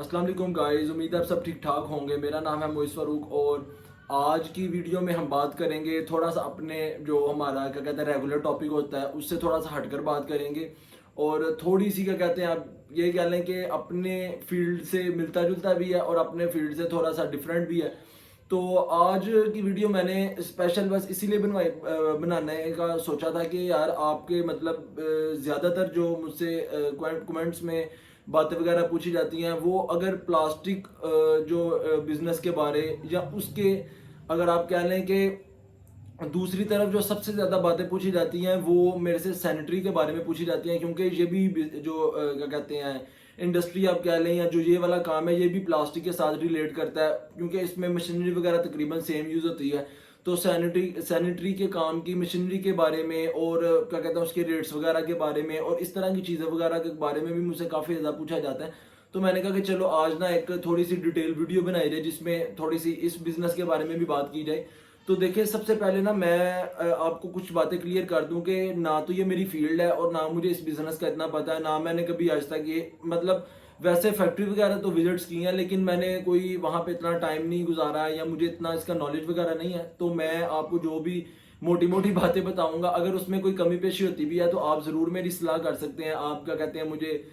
अस्सलाम वालेकुम गाइस, उम्मीद है आप सब ठीक ठाक होंगे। मेरा नाम है मोइस फारूक और आज की वीडियो में हम बात करेंगे थोड़ा सा अपने जो हमारा क्या कहते हैं रेगुलर टॉपिक होता है उससे थोड़ा सा हटकर बात करेंगे और थोड़ी सी क्या कहते हैं आप ये कह लें कि अपने फील्ड से मिलता जुलता भी है और अपने फील्ड से थोड़ा सा डिफरेंट भी है। तो आज की वीडियो मैंने स्पेशल बस इसीलिए बनाने का सोचा था कि यार आपके मतलब ज़्यादातर जो मुझसे कमेंट्स में बातें वगैरह पूछी जाती हैं वो अगर प्लास्टिक जो बिजनेस के बारे या उसके अगर आप कह लें कि दूसरी तरफ जो सबसे ज़्यादा बातें पूछी जाती हैं वो मेरे से सैनिटरी के बारे में पूछी जाती हैं, क्योंकि ये भी जो क्या कहते हैं इंडस्ट्री आप कह लें या जो ये वाला काम है ये भी प्लास्टिक के साथ रिलेट करता है, क्योंकि इसमें मशीनरी वगैरह तकरीबन सेम यूज़ होती है। तो सैनिटरी के काम की मशीनरी के बारे में और क्या कहते हैं उसके रेट्स वगैरह के बारे में और इस तरह की चीज़ें वगैरह के बारे में भी मुझसे काफ़ी ज़्यादा पूछा जाता है। तो मैंने कहा कि चलो आज ना एक थोड़ी सी डिटेल वीडियो बनाई जाए जिसमें थोड़ी सी इस बिज़नेस के बारे में भी बात की जाए। तो देखिए सबसे पहले ना मैं आपको कुछ बातें क्लियर कर दूं कि ना तो ये मेरी फील्ड है और ना मुझे इस बिज़नेस का इतना पता है, ना मैंने कभी आज तक ये मतलब वैसे फैक्ट्री वगैरह तो विजिट्स की हैं लेकिन मैंने कोई वहाँ पे इतना टाइम नहीं गुजारा है या मुझे इतना इसका नॉलेज वगैरह नहीं है। तो मैं आपको जो भी मोटी मोटी बातें बताऊंगा, अगर उसमें कोई कमी पेशी होती भी है तो आप ज़रूर मेरी सलाह कर सकते हैं। आप क्या कहते हैं मुझे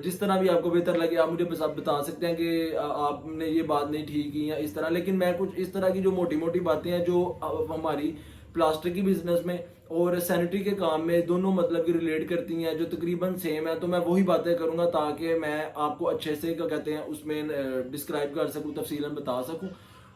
जिस तरह भी आपको बेहतर लगे आप मुझे बस आप बता सकते हैं कि आपने ये बात नहीं ठीक की या इस तरह। लेकिन मैं कुछ इस तरह की जो मोटी मोटी बातें हैं जो हमारी प्लास्टिक की बिजनेस में और सैनिटरी के काम में दोनों मतलब कि रिलेट करती हैं, जो तकरीबन सेम है, तो मैं वही बातें करूंगा ताकि मैं आपको अच्छे से क्या कहते हैं उसमें डिस्क्राइब कर सकूं, तफसीलन बता सकूं।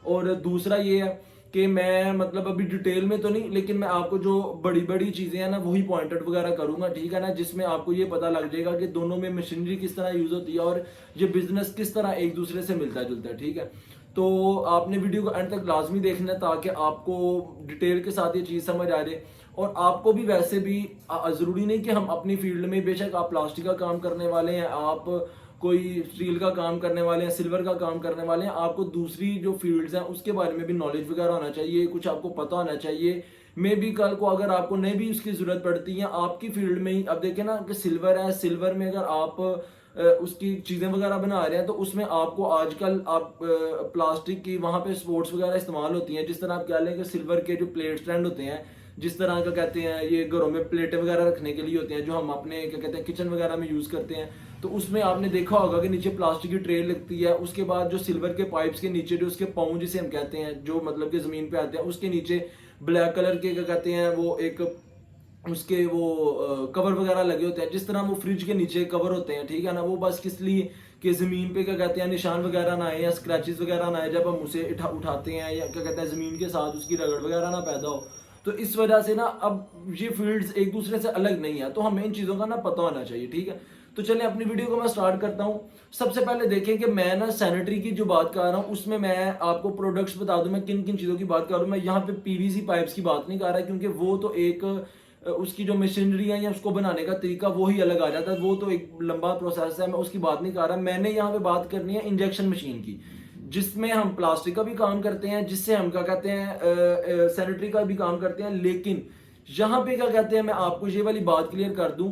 और दूसरा ये है कि मैं मतलब अभी डिटेल में तो नहीं लेकिन मैं आपको जो बड़ी बड़ी चीज़ें हैं ना वही पॉइंटेड वगैरह करूंगा, ठीक है ना, जिसमें आपको ये पता लग जाएगा कि दोनों में मशीनरी किस तरह यूज़ होती है और ये बिजनेस किस तरह एक दूसरे से मिलता जुलता है, ठीक है। तो आपने वीडियो को एंड तक लाजमी देखना है ताकि आपको डिटेल के साथ ये चीज़ समझ आ जाए। और आपको भी वैसे भी ज़रूरी नहीं कि हम अपनी फील्ड में, बेशक आप प्लास्टिक का काम करने वाले हैं, आप कोई स्टील का काम करने वाले हैं, सिल्वर का काम करने वाले हैं, आपको दूसरी जो फील्ड्स हैं उसके बारे में भी नॉलेज वगैरह होना चाहिए, कुछ आपको पता होना चाहिए। मे बी कल को अगर आपको नहीं भी उसकी ज़रूरत पड़ती है आपकी फील्ड में ही, अब देखें ना कि सिल्वर है, सिल्वर में अगर आप उसकी चीज़ें वगैरह बना रहे हैं तो उसमें आपको आजकल आप प्लास्टिक की वहाँ पे स्पोर्ट्स वगैरह इस्तेमाल होती हैं। जिस तरह आप कह लें कि सिल्वर के जो प्लेट स्टैंड होते हैं, जिस तरह का कहते हैं ये घरों में प्लेटें वगैरह रखने के लिए होते हैं जो हम अपने क्या कहते हैं किचन वगैरह में यूज़ करते हैं, तो उसमें आपने देखा होगा कि नीचे प्लास्टिक की ट्रे लगती है, उसके बाद जो सिल्वर के पाइप्स के नीचे जो उसके पाँव जिसे हम कहते हैं जो मतलब कि ज़मीन पे आते हैं उसके नीचे ब्लैक कलर के क्या कहते हैं वो एक उसके वो कवर वगैरह लगे होते हैं, जिस तरह वो फ्रिज के नीचे कवर होते हैं, ठीक है ना, वो बस किस लिए कि ज़मीन पे क्या कहते हैं निशान वगैरह ना आए या स्क्रैचेस वगैरह ना आए जब हम उसे उठाते हैं, या क्या कहते हैं ज़मीन के साथ उसकी रगड़ वगैरह ना पैदा हो। तो इस वजह से ना अब ये फील्ड्स एक दूसरे से अलग नहीं है, तो हमें इन चीज़ों का ना पता होना चाहिए, ठीक है। तो चलिए अपनी वीडियो को मैं स्टार्ट करता हूँ। सबसे पहले देखें कि मैं ना सैनिटरी की जो बात कर रहा हूँ उसमें मैं आपको प्रोडक्ट्स बता दूं मैं किन किन चीज़ों की बात कर रहा हूँ। मैं यहाँ पे पीवीसी पाइप्स की बात नहीं कर रहा क्योंकि वो तो एक उसकी जो मशीनरी है या उसको बनाने का तरीका वो ही अलग आ जाता है, वो तो एक लंबा प्रोसेस है, मैं उसकी बात नहीं कर रहा। मैंने यहाँ पे बात करनी है इंजेक्शन मशीन की, जिसमें हम प्लास्टिक का भी काम करते हैं, जिससे हम क्या कहते हैं सैनिटरी का भी काम करते हैं। लेकिन यहाँ पे क्या कहते हैं मैं आपको ये वाली बात क्लियर कर दूं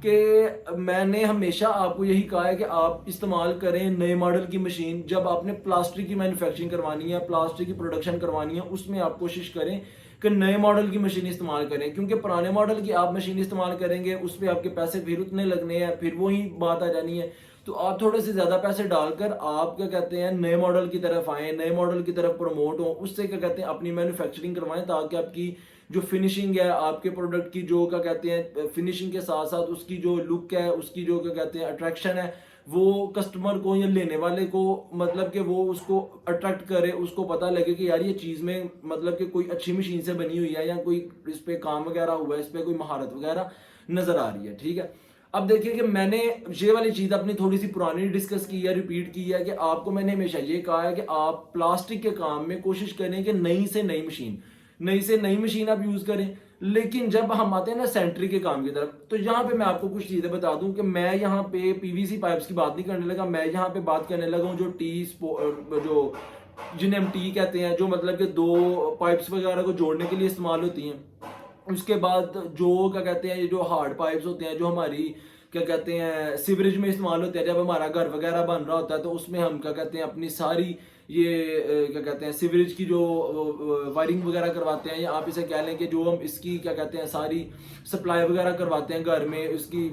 कि मैंने हमेशा आपको यही कहा है कि आप इस्तेमाल करें नए मॉडल की मशीन। जब आपने प्लास्टिक की मैन्युफैक्चरिंग करवानी है, प्लास्टिक की प्रोडक्शन करवानी है, उसमें आप कोशिश करें कि नए मॉडल की मशीन इस्तेमाल करें, क्योंकि पुराने मॉडल की आप मशीन इस्तेमाल करेंगे उस पर आपके पैसे फिर उतने लगने हैं, फिर वही बात आ जानी है। तो आप थोड़े से ज़्यादा पैसे डालकर आप क्या कहते हैं नए मॉडल की तरफ आएँ, नए मॉडल की तरफ प्रमोट हो, उससे क्या कहते हैं अपनी मैन्युफैक्चरिंग करवाएं ताकि आपकी जो फिनिशिंग है आपके प्रोडक्ट की, जो क्या कहते हैं फिनिशिंग के साथ साथ उसकी जो लुक है, उसकी जो क्या कहते हैं अट्रैक्शन है, वो कस्टमर को या लेने वाले को मतलब कि वो उसको अट्रैक्ट करे, उसको पता लगे कि यार ये चीज़ में मतलब कि कोई अच्छी मशीन से बनी हुई है या कोई इस पे काम वगैरह हुआ है, इस पे कोई महारत वगैरह नजर आ रही है, ठीक है। अब देखिए कि मैंने ये वाली चीज़ अपनी थोड़ी सी पुरानी डिस्कस की है, रिपीट की है कि आपको मैंने हमेशा ये कहा है कि आप प्लास्टिक के काम में कोशिश करें कि नई से नई मशीन, नई से नई मशीन आप यूज़ करें। लेकिन जब हम आते हैं ना सेंट्री के काम की तरफ, तो यहाँ पे मैं आपको कुछ चीज़ें बता दूं कि मैं यहाँ पे पीवीसी पाइप्स की बात नहीं करने लगा, मैं यहाँ पे बात करने लगा हूँ जो जो जिन्हें हम टी कहते हैं, जो मतलब कि दो पाइप्स वगैरह को जोड़ने के लिए इस्तेमाल होती हैं। उसके बाद जो क्या कहते हैं ये जो हार्ड पाइप्स होते हैं जो हमारी क्या कहते हैं सीवरेज में इस्तेमाल होते हैं। जब हमारा घर वगैरह बन रहा होता है तो उसमें हम क्या कहते हैं अपनी सारी ये क्या कहते हैं सीवरेज की जो वायरिंग वगैरह करवाते हैं, या आप इसे कह लें कि जो हम इसकी क्या कहते हैं सारी सप्लाई वगैरह करवाते हैं घर में उसकी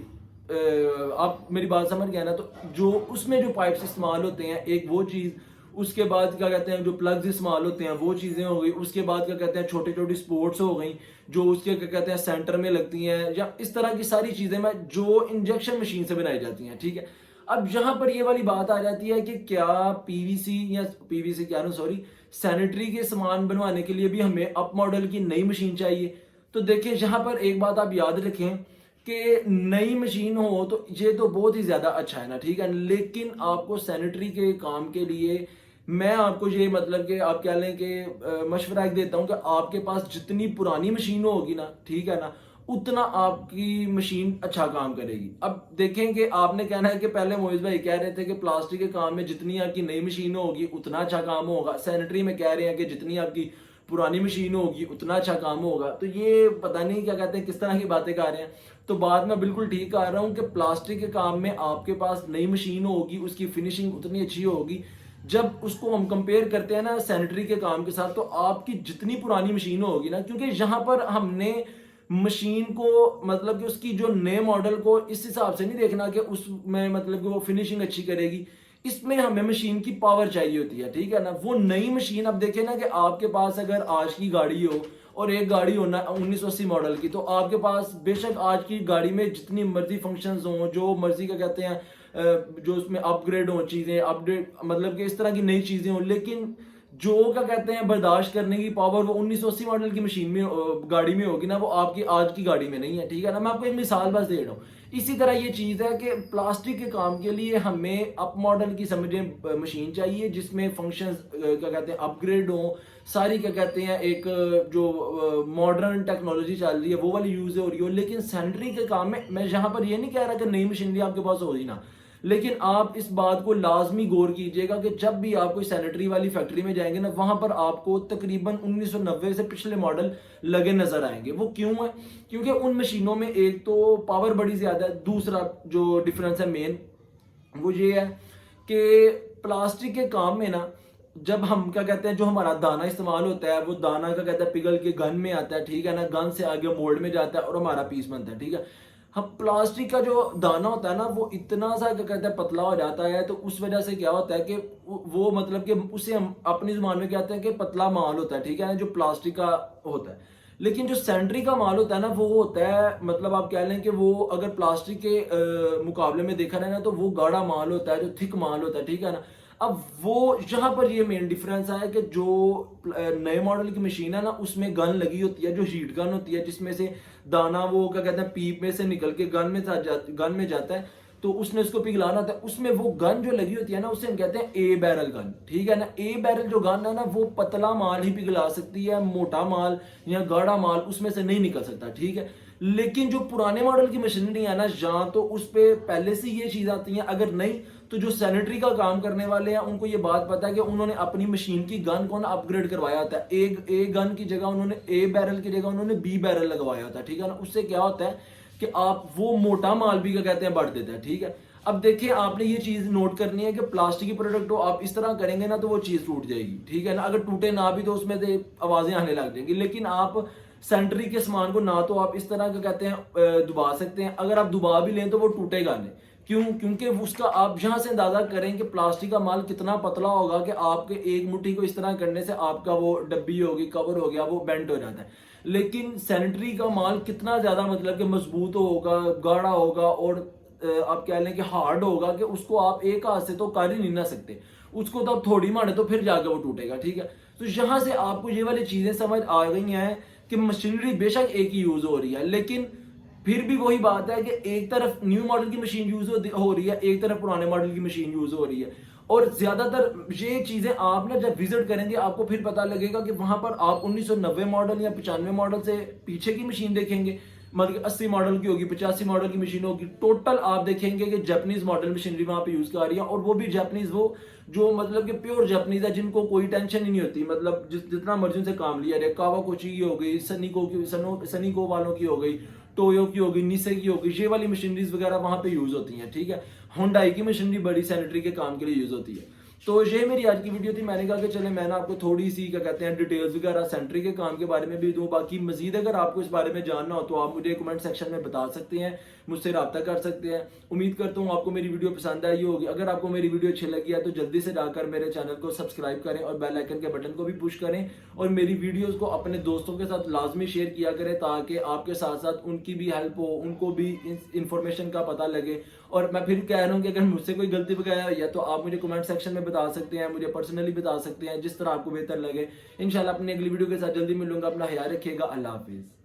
आप मेरी बात समझ गए ना। तो जो उसमें जो पाइप्स इस्तेमाल होते हैं एक वो चीज़, उसके बाद क्या कहते हैं जो प्लग्स इस्तेमाल होते हैं वो चीज़ें हो गई, उसके बाद क्या कहते हैं छोटी छोटी स्पोर्ट्स हो गई जो उसके क्या कहते हैं सेंटर में लगती हैं, या इस तरह की सारी चीज़ें मैं जो इंजेक्शन मशीन से बनाई जाती हैं। ठीक है, अब यहाँ पर ये वाली बात आ जाती है कि क्या पीवीसी या पीवीसी क्या ना सॉरी सैनिटरी के सामान बनवाने के लिए भी हमें अप मॉडल की नई मशीन चाहिए। तो देखिए यहाँ पर एक बात आप याद रखें कि नई मशीन हो तो ये तो बहुत ही ज़्यादा अच्छा है ना, ठीक है, लेकिन आपको सैनिटरी के काम के लिए मैं आपको ये मतलब कि आप कह लें कि मशवरा एक देता हूँ कि आपके पास जितनी पुरानी मशीन होगी ना, ठीक है ना, उतना आपकी मशीन अच्छा काम करेगी। अब देखें कि आपने कहना है कि पहले मोइज भाई कह रहे थे कि प्लास्टिक के काम में जितनी आपकी नई मशीन होगी उतना अच्छा काम होगा, सैनिटरी में कह रहे हैं कि जितनी आपकी पुरानी मशीन होगी उतना अच्छा काम होगा। तो ये पता नहीं क्या कहते हैं किस तरह की बातें कर रहे हैं। तो बात मैं बिल्कुल ठीक कर रहा हूँ कि प्लास्टिक के काम में आपके पास नई मशीन होगी, उसकी फिनिशिंग उतनी अच्छी होगी। जब उसको हम कंपेयर करते हैं ना सैनिटरी के काम के साथ, तो आपकी जितनी पुरानी मशीन होगी ना, क्योंकि यहाँ पर हमने मशीन को मतलब कि उसकी जो नए मॉडल को इस हिसाब से नहीं देखना कि उसमें मतलब कि वो फिनिशिंग अच्छी करेगी, इसमें हमें मशीन की पावर चाहिए होती है। ठीक है ना, वो नई मशीन अब देखें ना कि आपके पास अगर आज की गाड़ी हो और एक गाड़ी हो ना 1980 मॉडल की, तो आपके पास बेशक आज की गाड़ी में जितनी मर्जी फंक्शंस हों, जो मर्जी का कहते हैं जो उसमें अपग्रेड हो चीज़ें, अपडेट मतलब कि इस तरह की नई चीज़ें हों, लेकिन जो क्या कहते हैं बर्दाश्त करने की पावर वो 1980 मॉडल की मशीन में गाड़ी में होगी ना, वो आपकी आज की गाड़ी में नहीं है। ठीक है ना, मैं आपको एक मिसाल बस दे रहा हूँ। इसी तरह ये चीज़ है कि प्लास्टिक के काम के लिए हमें अप मॉडल की समझें मशीन चाहिए जिसमें फंक्शंस क्या कहते हैं अपग्रेड हो, सारी क्या कहते हैं एक जो मॉडर्न टेक्नोलॉजी चल रही है वो वाली यूज़ हो रही हो। लेकिन सैनिटरी के काम में मैं यहाँ पर ये नहीं कह रहा कि नई मशीनरी आपके पास होगी ना, लेकिन आप इस बात को लाजमी गौर कीजिएगा कि जब भी आप कोई सैनिटरी वाली फैक्ट्री में जाएंगे ना, वहां पर आपको तकरीबन 1990 से पिछले मॉडल लगे नजर आएंगे। वो क्यों है? क्योंकि उन मशीनों में एक तो पावर बड़ी ज्यादा है, दूसरा जो डिफरेंस है मेन वो ये है कि प्लास्टिक के काम में ना जब हम क्या कहते हैं जो हमारा दाना इस्तेमाल होता है वो दाना का कहते हैं पिघल के गन में आता है। ठीक है ना, गन से आगे मोल्ड में जाता है और हमारा पीस बनता है। ठीक है, हम प्लास्टिक का जो दाना होता है ना वो इतना सा क्या कहते हैं पतला हो जाता है, तो उस वजह से क्या होता है कि वो मतलब कि उसे हम अपनी जुबान में कहते हैं कि पतला माल होता है। ठीक है ना, जो प्लास्टिक का होता है। लेकिन जो सैनिटरी का माल होता है ना वो होता है मतलब आप कह लें कि वो अगर प्लास्टिक के मुकाबले में देखा जाए ना तो वो गाढ़ा माल होता है, जो थिक माल होता है। ठीक है ना, अब वो यहाँ पर ये मेन डिफरेंस है कि जो नए मॉडल की मशीन है ना उसमें गन लगी होती है, जो हीट गन होती है जिसमें से दाना वो क्या कहते हैं पीप में से निकल के गन में जाता है, तो उसने उसको पिघलाना था। उसमें वो गन जो लगी होती है ना उसे हम कहते हैं ए बैरल गन। ठीक है ना, ए बैरल जो गन है ना वो पतला माल ही पिघला सकती है, मोटा माल या गाढ़ा माल उसमें से नहीं निकल सकता। ठीक है, लेकिन जो पुराने मॉडल की मशीनरी है ना जहाँ तो उस पर पहले से ये चीज आती है, अगर नहीं तो जो सैनिटरी का काम करने वाले हैं उनको ये बात पता है कि उन्होंने अपनी मशीन की गन को ना अपग्रेड करवाया होता है। ए गन की जगह उन्होंने ए बैरल की जगह उन्होंने बी बैरल लगवाया होता है। ठीक है ना, उससे क्या होता है कि आप वो मोटा माल भी क्या कहते हैं बढ़ देता है। ठीक है, अब देखिए आपने ये चीज नोट करनी है कि प्लास्टिक की प्रोडक्ट हो आप इस तरह करेंगे ना तो वो चीज टूट जाएगी। ठीक है ना, अगर टूटे ना भी तो उसमें से आवाजें आने लग जाएंगी। लेकिन आप सैनिटरी के सामान को ना तो आप इस तरह का कहते हैं दबा सकते हैं, अगर आप दबा भी लें तो वो टूटेगा नहीं। क्यों? क्योंकि उसका आप यहां से अंदाजा करें कि प्लास्टिक का माल कितना पतला होगा कि आपके एक मुट्ठी को इस तरह करने से आपका वो डब्बी होगी कवर हो गया वो बेंड हो जाता है। लेकिन सैनिटरी का माल कितना ज्यादा मतलब कि मजबूत होगा, गाढ़ा होगा और आप कह लें कि हार्ड होगा कि उसको आप एक हाथ से तो कर ही नहीं ना सकते, उसको तो आप थोड़ी मारे तो फिर जाकर वो टूटेगा। ठीक है, तो यहां से आपको ये वाली चीजें समझ आ गई हैं कि मशीनरी बेशक एक ही यूज हो रही है, लेकिन फिर भी वही बात है कि एक तरफ न्यू मॉडल की मशीन यूज हो रही है, एक तरफ पुराने मॉडल की मशीन यूज हो रही है। और ज्यादातर ये चीजें आप ना जब विजिट करेंगे आपको फिर पता लगेगा कि वहां पर आप 1990 मॉडल या 95 मॉडल से पीछे की मशीन देखेंगे, मतलब 80 मॉडल की होगी, 85 मॉडल की मशीन होगी, टोटल आप देखेंगे कि जापानीज मॉडल मशीनरी वहां पे यूज कर रही है। और वो भी जापानीज वो जो मतलब कि प्योर जापानीज है, जिनको कोई टेंशन ही नहीं होती, मतलब जितना मर्जी से काम लिया जाए। कावाकोची की हो गई, सनीको वालों की हो गई, टोयो की होगी, निसे की होगी, ये वाली मशीनरीज वगैरह वहाँ पे यूज़ होती हैं, ठीक है। होंडाई की मशीनरी बड़ी सैनिटरी के काम के लिए यूज़ होती है। तो ये मेरी आज की वीडियो थी। मैंने कहा कि चले मैं ना आपको थोड़ी सी क्या कहते हैं डिटेल्स वगैरह सैनिटरी के काम के बारे में भी दूं। बाकी मजीद अगर आपको इस बारे में जानना हो तो आप मुझे कमेंट सेक्शन में बता सकते हैं, मुझसे रब्ता कर सकते हैं। उम्मीद करता हूँ आपको मेरी वीडियो पसंद आई होगी। अगर आपको मेरी वीडियो अच्छी लगी है तो जल्दी से जाकर मेरे चैनल को सब्सक्राइब करें और बेल आइकन के बटन को भी पुश करें और मेरी वीडियोस को अपने दोस्तों के साथ लाजमी शेयर किया करें ताकि आपके साथ साथ उनकी भी हेल्प हो, उनको भी इंफॉर्मेशन का पता लगे। और मैं फिर कह रहा हूँ कि अगर मुझसे कोई गलती वगैरह हुई है तो आप मुझे कमेंट सेक्शन में बता सकते हैं, मुझे पर्सनली बता सकते हैं, जिस तरह आपको बेहतर लगे। इंशाल्लाह अपनी अगली वीडियो के साथ जल्दी मिलूंगा। अपना ख्याल रखिएगा। अल्लाह हाफिज़।